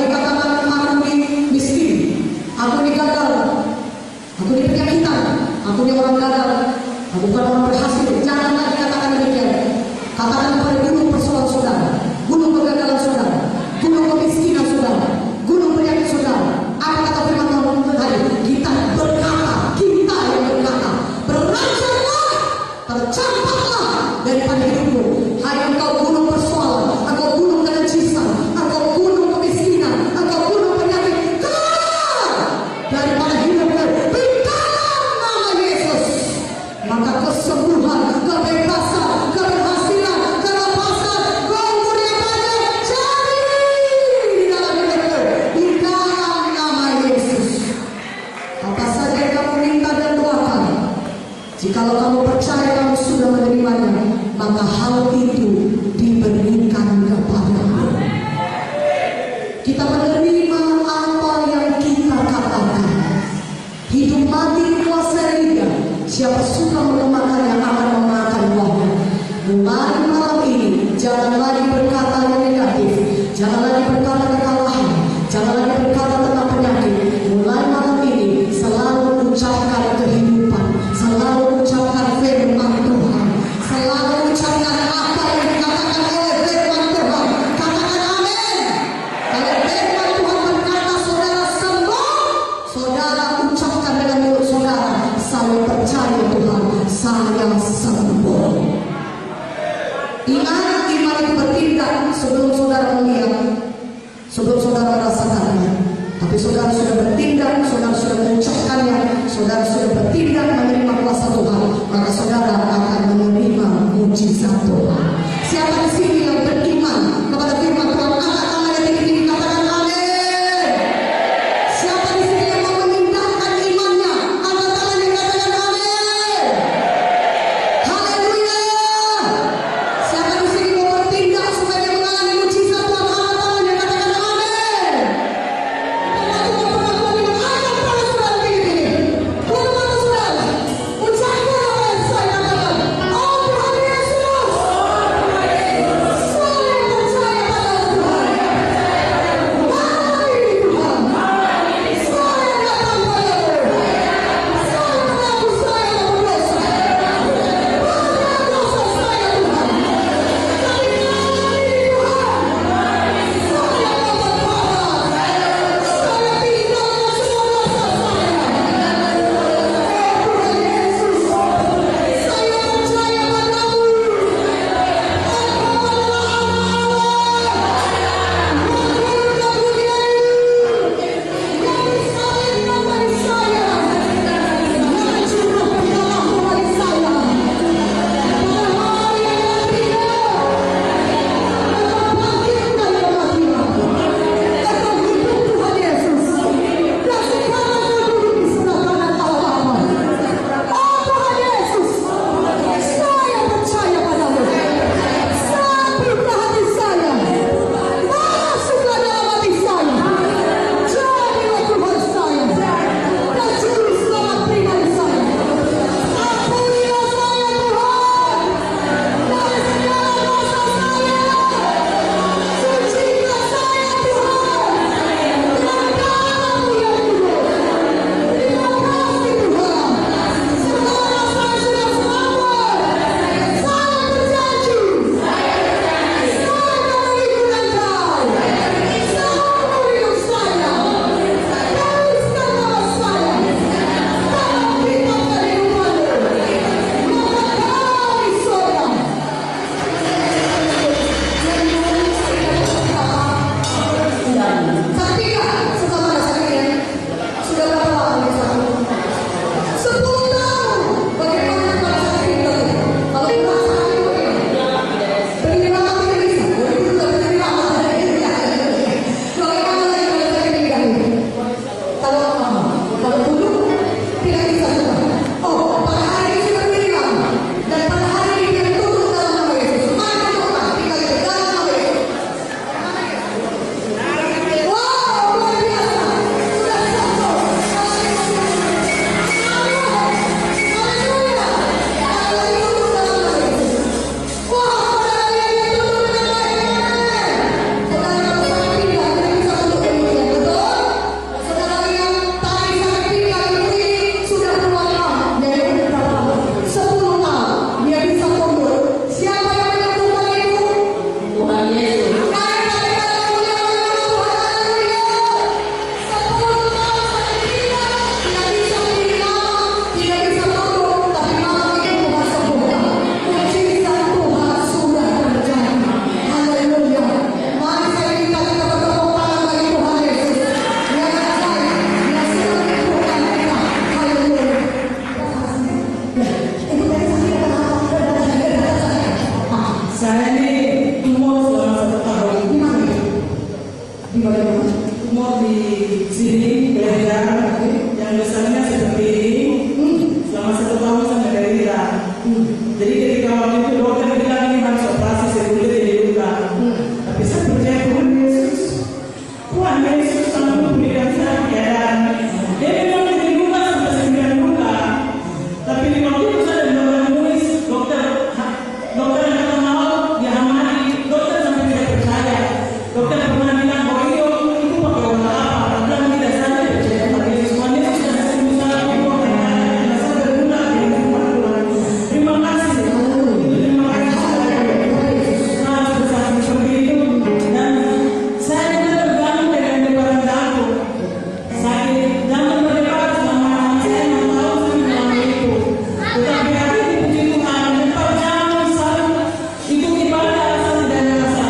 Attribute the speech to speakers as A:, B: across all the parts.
A: dikatakan aku ini miskin, aku ini gagal, aku ini penyakitan, aku ini orang gagal, aku bukan orang berhasil. Janganlah dikatakan demikian. Katakan kepada gunung persoalan saudara, gunung kegagalan saudara, gunung kemiskinan saudara, gunung penyakit saudara. Apa kata firman Tuhan tadi? Kita berkata, kita yang berkata, beranjaklah, tercampaklah daripada hidupmu. Hai engkau gunung persoalan, engkau gunung kenecisan, engkau gunung kemiskinan, engkau gunung penyakit, keluar daripada hidupmu di dalam nama Yesus. Maka kesembuhan, kebebasan, keberhasilan, kelepasan, kemuliaan jadi di dalam hidupmu di dalam nama Yesus. Apa saja yang kamu minta dan doakan, jikalau kamu percaya kamu sudah menerimanya, maka hal itu diberikan kepadamu. Kita menerima apa yang kita katakan. Hidup mati kuasa lidah. Siapa suka mengemakannya akan memakan buahnya. Mulai malam ini jangan lagi berkata yang negatif, jangan lagi berkata kekalahan, jangan lagi berkata tentang penyakit. Mulai malam ini selalu ucapkan kehidupan, selalu ucapkan firman Tuhan, selalu ucapkan apa yang dikatakan oleh firman Tuhan. Katakan amin. Kalau firman Tuhan berkata saudara sembuh, saudara ucapkan dengan mulut saudara, saya percaya Tuhan, saya sembuh. Ingat, iman itu bertindak sebelum saudara melihat, sebelum saudara merasakannya. Tapi saudara sudah bertindak, saudara sudah mengucapkannya, saudara sudah bertindak menerima kuasa Tuhan, maka saudara akan menerima mujizat Tuhan. Siapa di sini yang beriman kepada firman Tuhan, angkat tangan yang tinggi-tinggi, katakan amin. Siapa di sini yang mau memindahkan imannya, angkat tangan yang katakan amin. Haleluya. Siapa di sini mau bertindak supaya dia mengalami mujizat Tuhan, angkat tangan yang katakan amin. Ucapkan apa yang saya katakan. Oh Tuhan Yesus,
B: tumor di sini leher yang besarnya seperti ini selama 1 tahun saya menderita. Jadi ketika waktu itu dokter bilang ini harus operasi sekunder jadi luka. Tapi saya percaya Tuhan Yesus. Tuhan Yesus selalu memberikan saya keadaan. Dia memang jadi luka sampai 9 bulan. Tapi di waktu itu saya sudah menulis dokter yang kata mau dia hamili. Dokter sampai tidak percaya. Dokter pernah bilang bahwa itu pakai warna apa? Bilang tidak saya percaya pada Yesus. Tuhan Yesus sudah sembuh saya bahwa karena saya berguna di rumah Tuhan. Terima kasih. Terima kasih. Saya bersaksi seperti itu dan saya tidak terganggu dengan debaran aku. Saya jangan berdebat selama saya 6 tahun saya mengalami itu. Tetapi hati dipuji Tuhan dan jangan selalu ikut ibadah asal tidak ada rasa.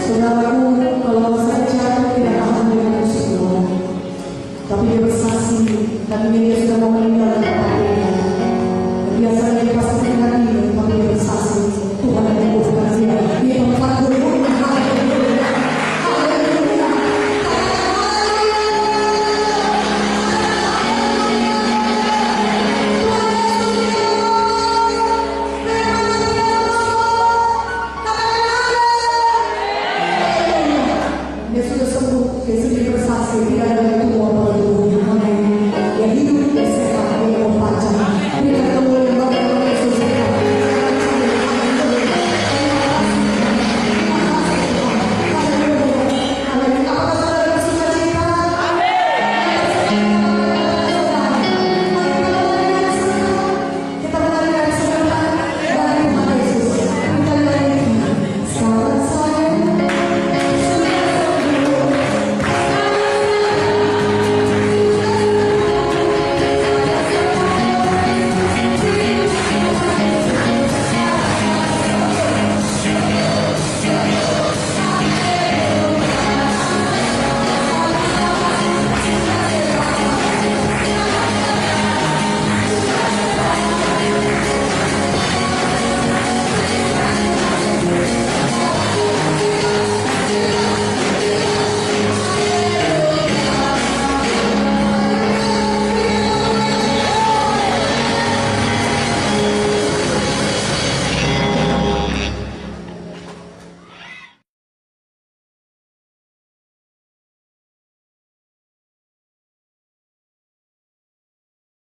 A: Saudaraku, kalau